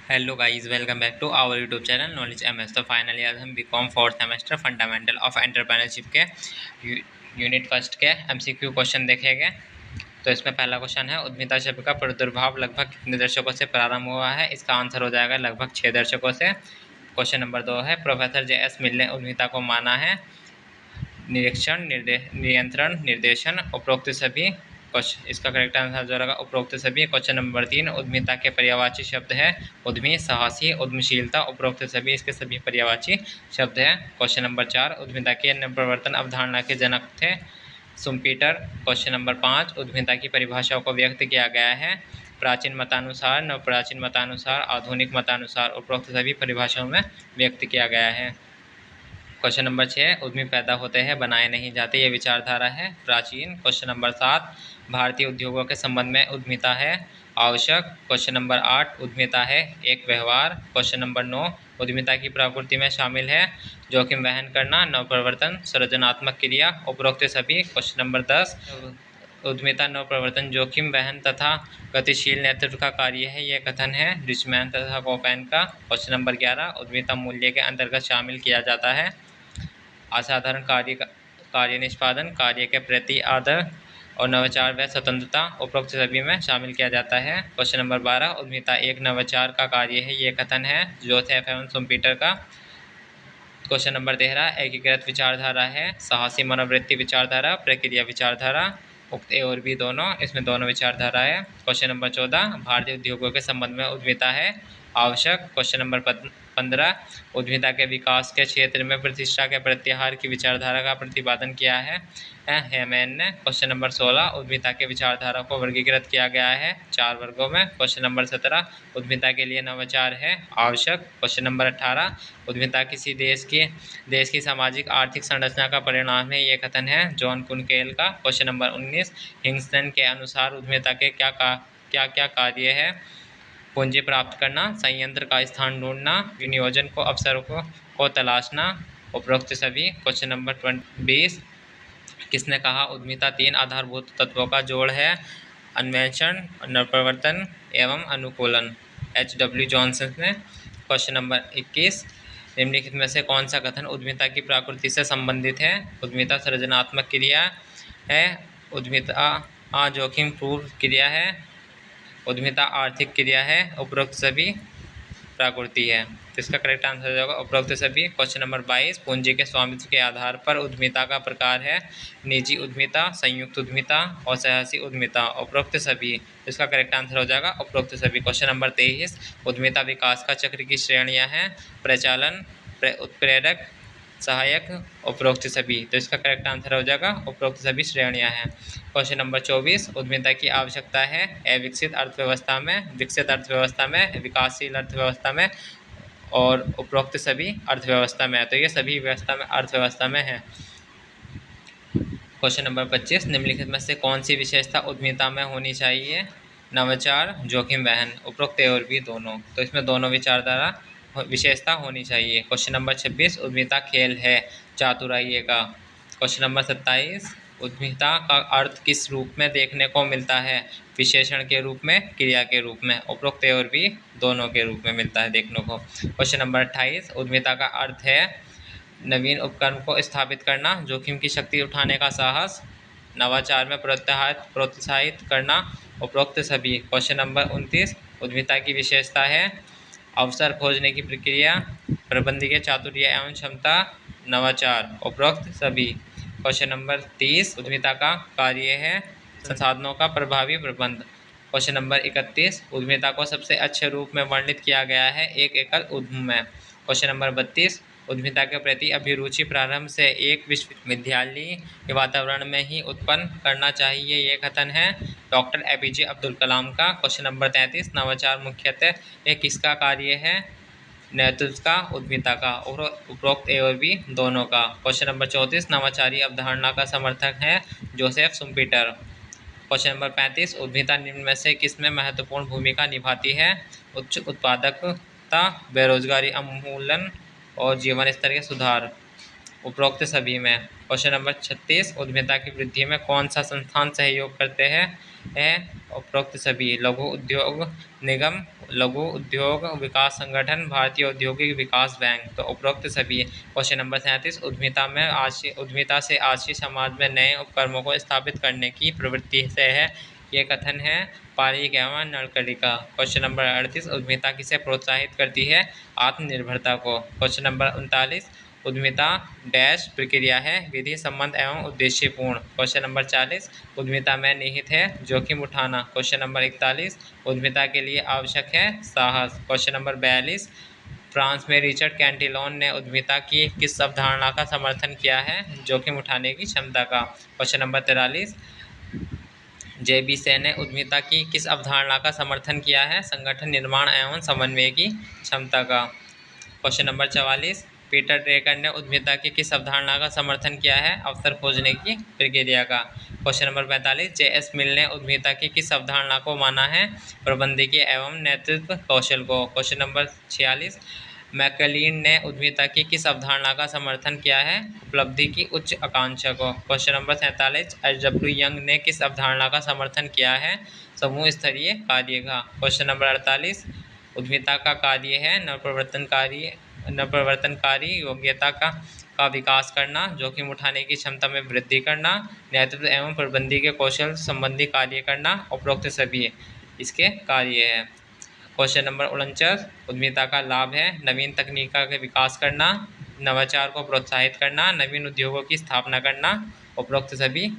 Hello guys, welcome back to our YouTube channel knowledge MS. तो finally आज हम B Com fourth semester fundamental of entrepreneurship के unit first के MCQ question देखेंगे। तो इसमें पहला क्वेश्चन है, उद्यमिता शब्द का प्रादुर्भाव लगभग कितने दशकों से प्रारंभ हुआ है। इसका आंसर हो जाएगा लगभग 6 दशकों से। क्वेश्चन नंबर 2 है, प्रोफेसर जे.एस. मिल ने उद्यमिता को माना है निरीक्षण, नियंत्रण, निर्देशन, उपरोक्त सभी। इसका करेक्ट आंसर जो रहेगा उपरोक्त सभी। क्वेश्चन नंबर 3, उद्यमिता के पर्यायवाची शब्द है उद्यमी, साहसी, उद्यमशीलता, उपरोक्त सभी इसके सभी पर्यायवाची शब्द है। क्वेश्चन नंबर 4, उद्यमिता की नवप्रवर्तन अवधारणा के जनक थे सुम्पीटर। क्वेश्चन नंबर 5, उद्यमिता की परिभाषाओं को व्यक्त किया गया है प्राचीन मतानुसार, नवप्राचीन मतानुसार, आधुनिक मतानुसार, उपरोक्त सभी परिभाषाओं में व्यक्त किया गया है। क्वेश्चन नंबर 6, उद्यमी पैदा होते हैं बनाए नहीं जाते, ये विचारधारा है प्राचीन। क्वेश्चन नंबर 7, भारतीय उद्योगों के संबंध में उद्यमिता है आवश्यक। क्वेश्चन नंबर 8, उद्यमिता है एक व्यवहार। क्वेश्चन नंबर 9, उद्यमिता की प्रकृति में शामिल है जोखिम वहन करना, नवप्रवर्तन, सृजनात्मक क्रिया, उपरोक्त सभी। क्वेश्चन नंबर 10, उद्यमिता नवप्रवर्तन, जोखिम वहन तथा गतिशील नेतृत्व का कार्य है, ये कथन है रिचमैन तथा कोपेन का। क्वेश्चन नंबर 11, उद्यमिता मूल्य के अंतर्गत शामिल किया जाता है असाधारण कार्य निष्पादन, कार्य के प्रति आदर और नवाचार व स्वतंत्रता, उपरोक्त सभी में शामिल किया जाता है। क्वेश्चन नंबर 12, उद्यमिता एक नवाचार का कार्य है, ये कथन है जोसेफ एवं सुम्पीटर का। क्वेश्चन नंबर 13, एकीकृत विचारधारा है साहसी मनोवृत्ति विचारधारा, प्रक्रिया विचारधारा, उक्त ए और बी दोनों, इसमें दोनों विचारधारा है। क्वेश्चन नंबर 14, भारतीय उद्योगों के संबंध में उद्यमिता है आवश्यक। क्वेश्चन नंबर 15, उद्यमिता के विकास के क्षेत्र में प्रतिष्ठा के प्रत्याहार की विचारधारा का प्रतिपादन किया है हेमैन ने। क्वेश्चन नंबर 16, उद्यमिता के विचारधारा को वर्गीकृत किया गया है 4 वर्गों में। क्वेश्चन नंबर 17, उद्यमिता के लिए नवाचार है आवश्यक। क्वेश्चन नंबर 18, उद्यमिता किसी देश की सामाजिक आर्थिक संरचना का परिणाम है, ये कथन है जॉन कुनकेल का। क्वेश्चन नंबर 19, हिंगसन के अनुसार उद्यमिता के क्या कार्य है। पूंजी प्राप्त करना, संयंत्र का स्थान ढूंढना, विनियोजन को अवसरों को तलाशना, उपरोक्त सभी। क्वेश्चन नंबर 20, किसने कहा उद्यमिता 3 आधारभूत तत्वों का जोड़ है अन्वेषण, नवप्रवर्तन एवं अनुकूलन, H.W. जॉनसन ने। क्वेश्चन नंबर 21, निम्नलिखित में से कौन सा कथन उद्यमिता की प्रकृति से संबंधित है। उद्यमिता सृजनात्मक क्रिया है, उद्यमिता जोखिम पूर्व क्रिया है, उद्यमिता आर्थिक क्रिया है, उपरोक्त सभी प्रकृति है। तो इसका करेक्ट आंसर होगा उपरोक्त सभी। क्वेश्चन नंबर 22, पूंजी के स्वामित्व के आधार पर उद्यमिता का प्रकार है निजी उद्यमिता, संयुक्त उद्यमिता और साहसी उद्यमिता, उपरोक्त सभी। इसका करेक्ट आंसर हो जाएगा उपरोक्त सभी। क्वेश्चन नंबर 23, उद्यमिता विकास का चक्र की श्रेणियां हैं प्रचालन, उत्प्रेरक, सहायक, उपरोक्त सभी। तो इसका करेक्ट आंसर हो जाएगा उपरोक्त सभी श्रेणियां हैं। क्वेश्चन नंबर 24, उद्यमिता की आवश्यकता है अविकसित अर्थव्यवस्था में, विकसित अर्थव्यवस्था में, विकासशील अर्थव्यवस्था में और उपरोक्त सभी अर्थव्यवस्था में। तो ये सभी अर्थव्यवस्था में है। क्वेश्चन नंबर 25, निम्नलिखित में से कौन सी विशेषता उद्यमिता में होनी चाहिए। नवाचार, जोखिम वहन, उपरोक्त और भी दोनों। तो इसमें दोनों विशेषता होनी चाहिए। क्वेश्चन नंबर 26, उद्यमिता खेल है चातुराई का। क्वेश्चन नंबर 27, उद्यमिता का अर्थ किस रूप में देखने को मिलता है, विशेषण के रूप में, क्रिया के रूप में, उपरोक्त और भी दोनों के रूप में मिलता है देखने को। क्वेश्चन नंबर 28, उद्यमिता का अर्थ है नवीन उपकरण को स्थापित करना, जोखिम की शक्ति उठाने का साहस, नवाचार में प्रोत्साहित करना, उपरोक्त सभी। क्वेश्चन नंबर 29, उद्यमिता की विशेषता है अवसर खोजने की प्रक्रिया, प्रबंधकीय चातुर्य एवं क्षमता, नवाचार, उपरोक्त सभी। क्वेश्चन नंबर 30, उद्यमिता का कार्य है संसाधनों का प्रभावी प्रबंध। क्वेश्चन नंबर 31, उद्यमिता को सबसे अच्छे रूप में वर्णित किया गया है एक एकल उद्यम में। क्वेश्चन नंबर 32, उद्यमिता के प्रति अभिरुचि प्रारंभ से एक विश्वविद्यालय के वातावरण में ही उत्पन्न करना चाहिए, ये कथन है डॉक्टर APJ अब्दुल कलाम का। क्वेश्चन नंबर 33, नवाचार मुख्यतः ये किसका कार्य है, नेतृत्व का, उद्यमिता का, उपरोक्त ए और बी दोनों का। क्वेश्चन नंबर 34, नवाचारी अवधारणा का समर्थक है जोसेफ सुम्पीटर। क्वेश्चन नंबर 35, उद्यमिता निम्न में से किसमें महत्वपूर्ण भूमिका निभाती है, उच्च उत्पादकता, बेरोजगारी उन्मूलन और जीवन स्तर के सुधार। उपरोक्त सभी में। क्वेश्चन नंबर 36, उद्यमिता की वृद्धि में कौन सा संस्थान सहयोग करते हैं? उपरोक्त सभी। लघु उद्योग निगम, लघु उद्योग विकास संगठन, भारतीय औद्योगिक विकास बैंक। तो उपरोक्त सभी। क्वेश्चन नंबर 37, उद्यमिता से आशी समाज में नए उपक्रमों को स्थापित करने की प्रवृत्ति से है। ये कथन है पारिक एवं नड़कड़ी का। क्वेश्चन नंबर 38, उद्यमिता किसे प्रोत्साहित करती है? आत्मनिर्भरता को। क्वेश्चन नंबर 39, उद्यमिता डैश प्रक्रिया है, विधि संबंध एवं उद्देश्यपूर्ण। क्वेश्चन नंबर 40, उद्यमिता में निहित है जोखिम उठाना। क्वेश्चन नंबर 41, उद्यमिता के लिए आवश्यक है साहस। क्वेश्चन नंबर 42, फ्रांस में रिचर्ड कैंटिलोन ने उद्यमिता की किस अवधारणा का समर्थन किया है? जोखिम उठाने की क्षमता का। क्वेश्चन नंबर 43, जेबी से ने उद्यमिता की किस अवधारणा का समर्थन किया है? संगठन निर्माण एवं समन्वय की क्षमता का। क्वेश्चन नंबर 44, पीटर ड्रेकर ने उद्यमिता की किस अवधारणा का समर्थन किया है? अवसर खोजने की प्रक्रिया का। क्वेश्चन नंबर 45, जेएस मिल ने उद्यमिता की किस अवधारणा को माना है? प्रबंधकीय एवं नेतृत्व कौशल को। क्वेश्चन नंबर 46, मैकलीन ने उद्यमिता की किस अवधारणा का समर्थन किया है? उपलब्धि की उच्च आकांक्षा को। Question number 47, एच.डब्ल्यू. यंग ने किस अवधारणा का समर्थन किया है? समूह स्तरीय कार्य का। क्वेश्चन नंबर 48, उद्यमिता का कार्य है नवप्रवर्तनकारी योग्यता का विकास करना, जोखिम उठाने की क्षमता में वृद्धि करना, नेतृत्व एवं प्रबंधन के कौशल संबंधी कार्य करना। उपरोक्त सभी इसके कार्य है। क्वेश्चन नंबर 49, उद्यमिता का लाभ है नवीन तकनीक का विकास करना, नवाचार को प्रोत्साहित करना, नवीन उद्योगों की स्थापना करना। उपरोक्त सभी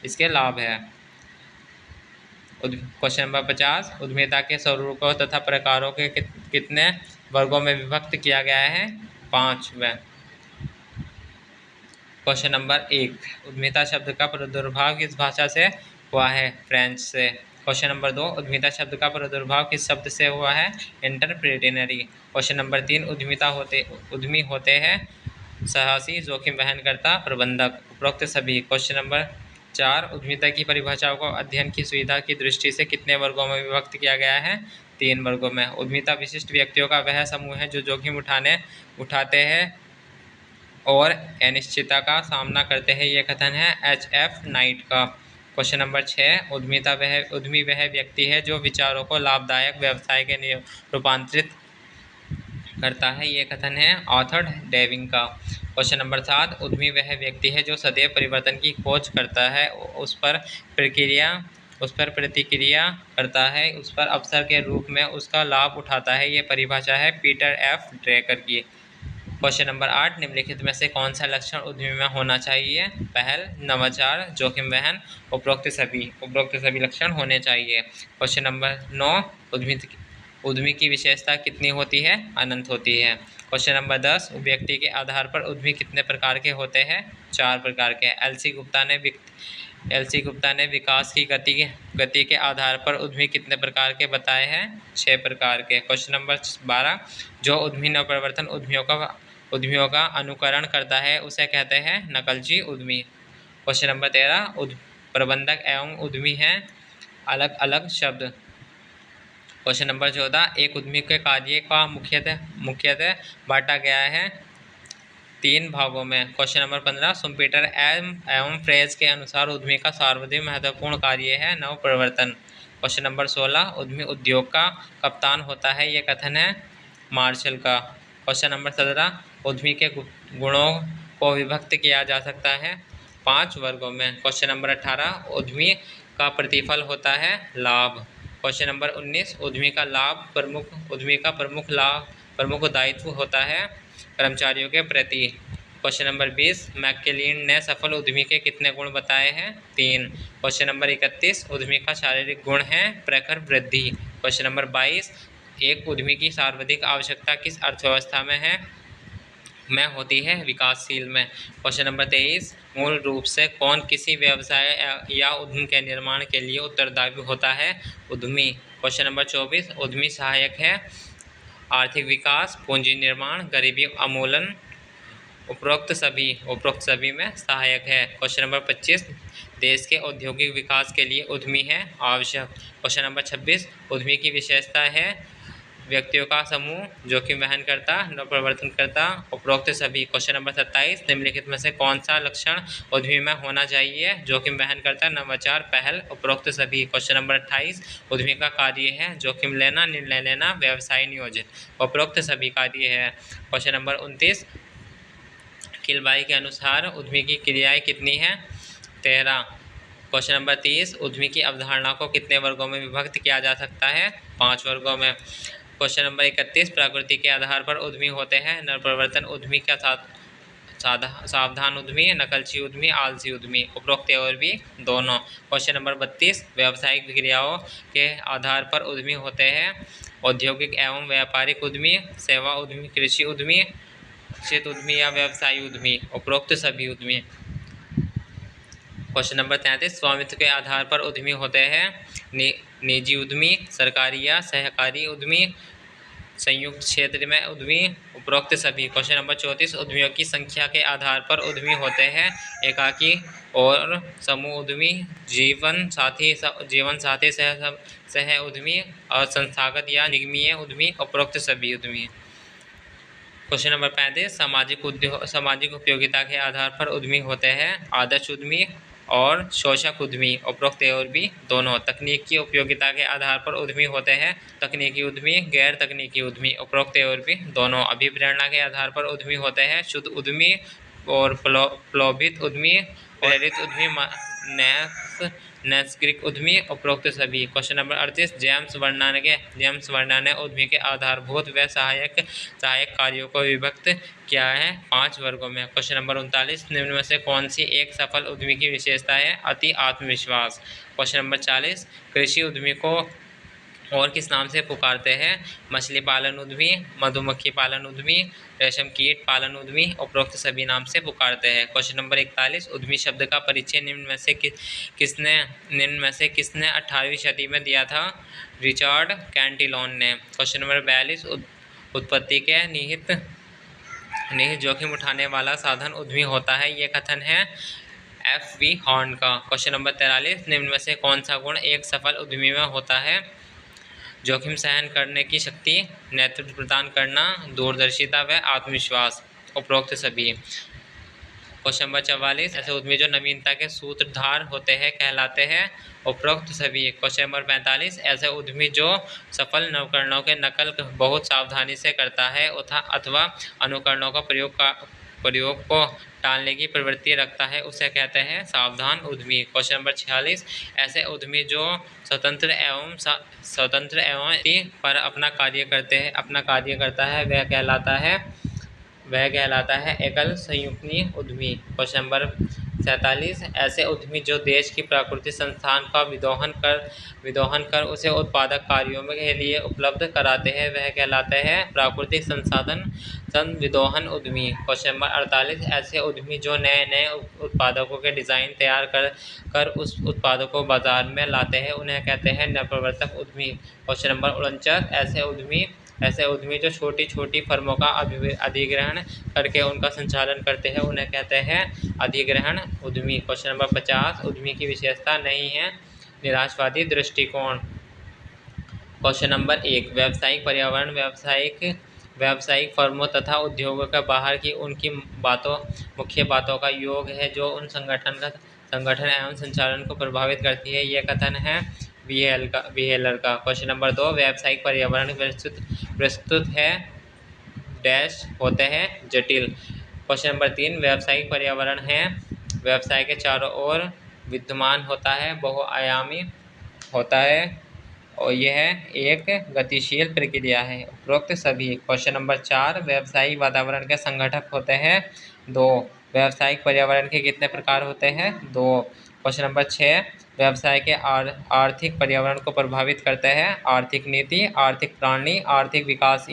इसके लाभ है। क्वेश्चन नंबर 50, उद्यमिता के स्वरूपों तथा प्रकारों के कितने वर्गों में विभक्त किया गया है? 5 में। क्वेश्चन नंबर 1, उद्यमिता शब्द का प्रादुर्भाव किस भाषा से हुआ है? फ्रेंच से। क्वेश्चन नंबर 2, उद्यमिता शब्द का प्रादुर्भाव किस शब्द से हुआ है? एंटरप्रेन्योरिटी। क्वेश्चन नंबर 3, उद्यमी होते हैं साहसी, जोखिम वहन करता, प्रबंधक। उपरोक्त सभी। क्वेश्चन नंबर 4, उद्यमिता की परिभाषाओं को अध्ययन की सुविधा की दृष्टि से कितने वर्गों में विभक्त किया गया है? 3 वर्गों में। उद्यमिता विशिष्ट व्यक्तियों का वह समूह है जो जोखिम उठाते हैं और अनिश्चितता का सामना करते हैं। यह कथन है H.F. नाइट का। क्वेश्चन नंबर 6, उद्यमी वह व्यक्ति है जो विचारों को लाभदायक व्यवसाय के रूपांतरित करता है। ये कथन है आर्थर डेविंग का। क्वेश्चन नंबर 7, उद्यमी वह व्यक्ति है जो सदैव परिवर्तन की खोज करता है, उस पर प्रतिक्रिया करता है, उस पर अवसर के रूप में उसका लाभ उठाता है। ये परिभाषा है पीटर एफ ड्रेकर की। क्वेश्चन नंबर 8, निम्नलिखित में से कौन सा लक्षण उद्यमी में होना चाहिए? पहल, नवाचार, जोखिम वहन। उपरोक्त सभी लक्षण होने चाहिए। क्वेश्चन नंबर 9, उद्यमी की विशेषता कितनी होती है? अनंत होती है। क्वेश्चन नंबर 10, व्यक्ति के आधार पर उद्यमी कितने प्रकार के होते हैं? 4 प्रकार के। एल.सी. गुप्ता ने विकास की गति के आधार पर उद्यमी कितने प्रकार के बताए हैं? 6 प्रकार के। क्वेश्चन नंबर 12, जो उद्यमी नवप्रवर्तन उद्यमियों का अनुकरण करता है उसे कहते हैं नकलची उद्यमी। क्वेश्चन नंबर 13, प्रबंधक एवं उद्यमी हैं अलग अलग शब्द। क्वेश्चन नंबर 14, एक उद्यमी के कार्य का मुख्यतः बांटा गया है 3 भागों में। क्वेश्चन नंबर 15, सुम्पीटर एवं फ्रेज के अनुसार उद्यमी का सर्वाधिक महत्वपूर्ण कार्य है नवप्रवर्तन। क्वेश्चन नंबर 16, उद्यमी उद्योग का कप्तान होता है। ये कथन है मार्शल का। क्वेश्चन नंबर 17, उद्यमी के गुणों को विभक्त किया जा सकता है 5 वर्गों में। क्वेश्चन नंबर 18, उद्यमी का प्रतिफल होता है लाभ। क्वेश्चन नंबर 19, उद्यमी का प्रमुख दायित्व होता है कर्मचारियों के प्रति। क्वेश्चन नंबर 20, मैकलीन ने सफल उद्यमी के कितने गुण बताए हैं? 3। क्वेश्चन नंबर 31, उद्यमी का शारीरिक गुण है प्रखर वृद्धि। क्वेश्चन नंबर 22, एक उद्यमी की सर्वाधिक आवश्यकता किस अर्थव्यवस्था में होती है? विकासशील में। क्वेश्चन नंबर 23, मूल रूप से कौन किसी व्यवसाय या उद्यम के निर्माण के लिए उत्तरदायी होता है? उद्यमी। क्वेश्चन नंबर 24, उद्यमी सहायक है आर्थिक विकास, पूंजी निर्माण, गरीबी उन्मूलन। उपरोक्त सभी में सहायक है। क्वेश्चन नंबर 25, देश के औद्योगिक विकास के लिए उद्यमी है आवश्यक। क्वेश्चन नंबर 26, उद्यमी की विशेषता है व्यक्तियों का समूह जोखिम वहन करता, नवप्रवर्तन करता, उपरोक्त सभी। क्वेश्चन नंबर 27, निम्नलिखित में से कौन सा लक्षण उद्यमी में होना चाहिए? जोखिम वहन करता, नवाचार, पहल, उपरोक्त सभी। क्वेश्चन नंबर 28, उद्यमी का कार्य है जोखिम लेना, निर्णय लेना, व्यवसाय नियोजित, उपरोक्त सभी कार्य है। क्वेश्चन नंबर 29, किलबाई के अनुसार उद्यमी की क्रियाएं कितनी हैं? 13। क्वेश्चन नंबर 30, उद्यमी की अवधारणा को कितने वर्गों में विभक्त किया जा सकता है? 5 वर्गों में। क्वेश्चन नंबर 31, प्रकृति के आधार पर उद्यमी होते हैं, नवप्रवर्तन उद्यमी का सावधान उद्यमी, नकलची उद्यमी, आलसी उद्यमी, उपरोक्त और भी दोनों। क्वेश्चन नंबर 32, व्यावसायिक क्रियाओं के आधार पर उद्यमी होते हैं, औद्योगिक एवं व्यापारिक उद्यमी, सेवा उद्यमी, कृषि उद्यमी, निश्चित उद्यमी या व्यवसायी उद्यमी, उपरोक्त सभी उद्यमी। क्वेश्चन नंबर 33, स्वामित्व के आधार पर उद्यमी होते हैं, निजी उद्यमी, सरकारी या सहकारी उद्यमी, संयुक्त क्षेत्र में उद्यमी, उपरोक्त सभी। क्वेश्चन नंबर 34, उद्यमियों की संख्या के आधार पर उद्यमी होते हैं, एकाकी और समूह उद्यमी, जीवन साथी सह उद्यमी और संस्थागत या निगमीय उद्यमी, उपरोक्त सभी उद्यमी। क्वेश्चन नंबर 35, सामाजिक उपयोगिता के आधार पर उद्यमी होते हैं, आदर्श उद्यमी और शोषक उद्यमी, उपरोक्त और भी दोनों। तकनीकी उपयोगिता के आधार पर उद्यमी होते हैं, तकनीकी उद्यमी, गैर तकनीकी उद्यमी, उपरोक्त और भी दोनों। अभिप्रेरणा के आधार पर उद्यमी होते हैं, शुद्ध उद्यमी और प्रलोभित उद्यमी, प्रेरित उद्यमी, नैसर्गिक उद्यमी, उपरोक्त सभी। क्वेश्चन नंबर 38, जेम्स वर्ना ने उद्यमी के आधारभूत व सहायक कार्यों को विभक्त किया है 5 वर्गों में। क्वेश्चन नंबर 39, निम्न में से कौन सी एक सफल उद्यमी की विशेषता है? अति आत्मविश्वास। क्वेश्चन नंबर 40, कृषि उद्यमी को और किस नाम से पुकारते हैं? मछली पालन उद्यमी, मधुमक्खी पालन उद्यमी, रेशम कीट पालन उद्यमी, उपरोक्त सभी नाम से पुकारते हैं। क्वेश्चन नंबर 41, उद्यमी शब्द का परिचय निम्न में से किसने 18वीं सदी में दिया था? रिचर्ड कैंटिलोन ने। क्वेश्चन नंबर 42, उत्पत्ति के निहित जोखिम उठाने वाला साधन उद्यमी होता है, ये कथन है F.V. हॉर्न का। क्वेश्चन नंबर 43, निम्न में से कौन सा गुण एक सफल उद्यमी में होता है? जोखिम सहन करने की शक्ति, नेतृत्व प्रदान करना, दूरदर्शिता व आत्मविश्वास, उपरोक्त सभी। क्वेश्चन नंबर 44, ऐसे उद्यमी जो नवीनता के सूत्रधार होते हैं कहलाते हैं, उपरोक्त सभी। क्वेश्चन नंबर 45, ऐसे उद्यमी जो सफल नवकरणों के नकल बहुत सावधानी से करता है अथवा अनुकरणों का प्रयोग को टालने की प्रवृत्ति रखता है, उसे कहते हैं सावधान उद्यमी। क्वेश्चन नंबर 46, ऐसे उद्यमी जो स्वतंत्र एवं पर अपना कार्य करता है वह कहलाता है एकल संयुक्ति उद्यमी। क्वेश्चन नंबर 47, ऐसे उद्यमी जो देश की प्राकृतिक संसाधन का विदोहन कर उसे उत्पादक कार्यों के लिए उपलब्ध कराते हैं, वह कहलाते हैं प्राकृतिक संसाधन विदोहन उद्यमी। क्वेश्चन नंबर 48, ऐसे उद्यमी जो नए उत्पादकों के डिज़ाइन तैयार कर उस उत्पादों को बाजार में लाते हैं, उन्हें कहते हैं नवप्रवर्तक उद्यमी। क्वेश्चन नंबर 49, ऐसे उद्यमी जो छोटी फर्मों का अधिग्रहण करके उनका संचालन करते हैं, उन्हें कहते हैं अधिग्रहण उद्यमी। क्वेश्चन नंबर 50, उद्यमी की विशेषता नहीं है निराशवादी दृष्टिकोण। क्वेश्चन नंबर 1, व्यावसायिक पर्यावरण व्यावसायिक फर्मों तथा उद्योगों के बाहर की उनकी मुख्य बातों का योग है जो उन संगठन एवं संचालन को प्रभावित करती है, यह कथन है व्हीलर का। क्वेश्चन नंबर 2, व्यावसायिक पर्यावरण प्रस्तुत है डैश होते हैं जटिल। क्वेश्चन नंबर 3, व्यावसायिक पर्यावरण है व्यवसाय के चारों ओर विद्यमान होता है, बहुआयामी होता है और यह एक गतिशील प्रक्रिया है, उपरोक्त सभी। क्वेश्चन नंबर 4, व्यावसायिक वातावरण के संगठक होते हैं 2। व्यावसायिक पर्यावरण के कितने प्रकार होते हैं? 2। क्वेश्चन नंबर 6, व्यवसाय के आर्थिक पर्यावरण को प्रभावित करते हैं आर्थिक नीति, आर्थिक प्रणाली, आर्थिक विकास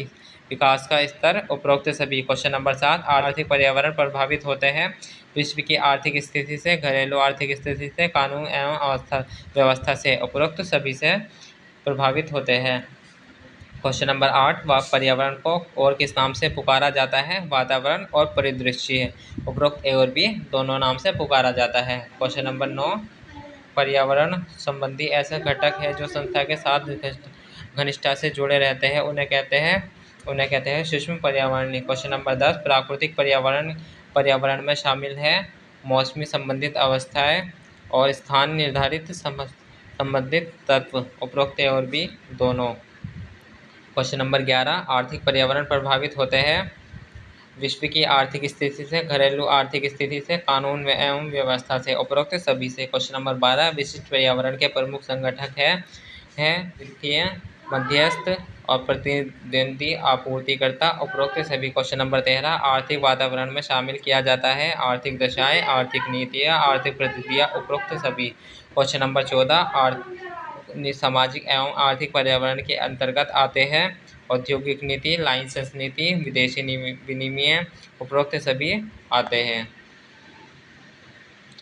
का स्तर, उपरोक्त सभी। क्वेश्चन नंबर 7, आर्थिक पर्यावरण प्रभावित होते हैं विश्व की आर्थिक स्थिति से, घरेलू आर्थिक स्थिति से, कानून एवं व्यवस्था से, उपरोक्त सभी से प्रभावित होते हैं। क्वेश्चन नंबर 8, पर्यावरण को और किस नाम से पुकारा जाता है? वातावरण और परिदृश्य, उपरोक्त और भी दोनों नाम से पुकारा जाता है। क्वेश्चन नंबर 9, पर्यावरण संबंधी ऐसा घटक है जो संस्था के साथ घनिष्ठता से जुड़े रहते हैं उन्हें कहते हैं सूक्ष्म पर्यावरणीय। क्वेश्चन नंबर 10, प्राकृतिक पर्यावरण में शामिल है मौसमी संबंधित अवस्थाएं और स्थान निर्धारित संबंधित तत्व, उपरोक्त ए और बी दोनों। क्वेश्चन नंबर 11, आर्थिक पर्यावरण प्रभावित होते हैं विश्व की आर्थिक स्थिति से, घरेलू आर्थिक स्थिति से, कानून एवं व्यवस्था से, उपरोक्त सभी से। क्वेश्चन नंबर 12, विशिष्ट पर्यावरण के प्रमुख संगठक है वित्तीय मध्यस्थ और प्रतिद्वंदी आपूर्तिकर्ता, उपरोक्त सभी। क्वेश्चन नंबर 13, आर्थिक वातावरण में शामिल किया जाता है आर्थिक दशाएं, आर्थिक नीतियां, आर्थिक प्रतिक्रिया, उपरोक्त सभी। क्वेश्चन नंबर 14, सामाजिक एवं आर्थिक पर्यावरण के अंतर्गत आते हैं औद्योगिक नीति, लाइसेंस नीति, विदेशी विनिमय, उपरोक्त सभी आते हैं।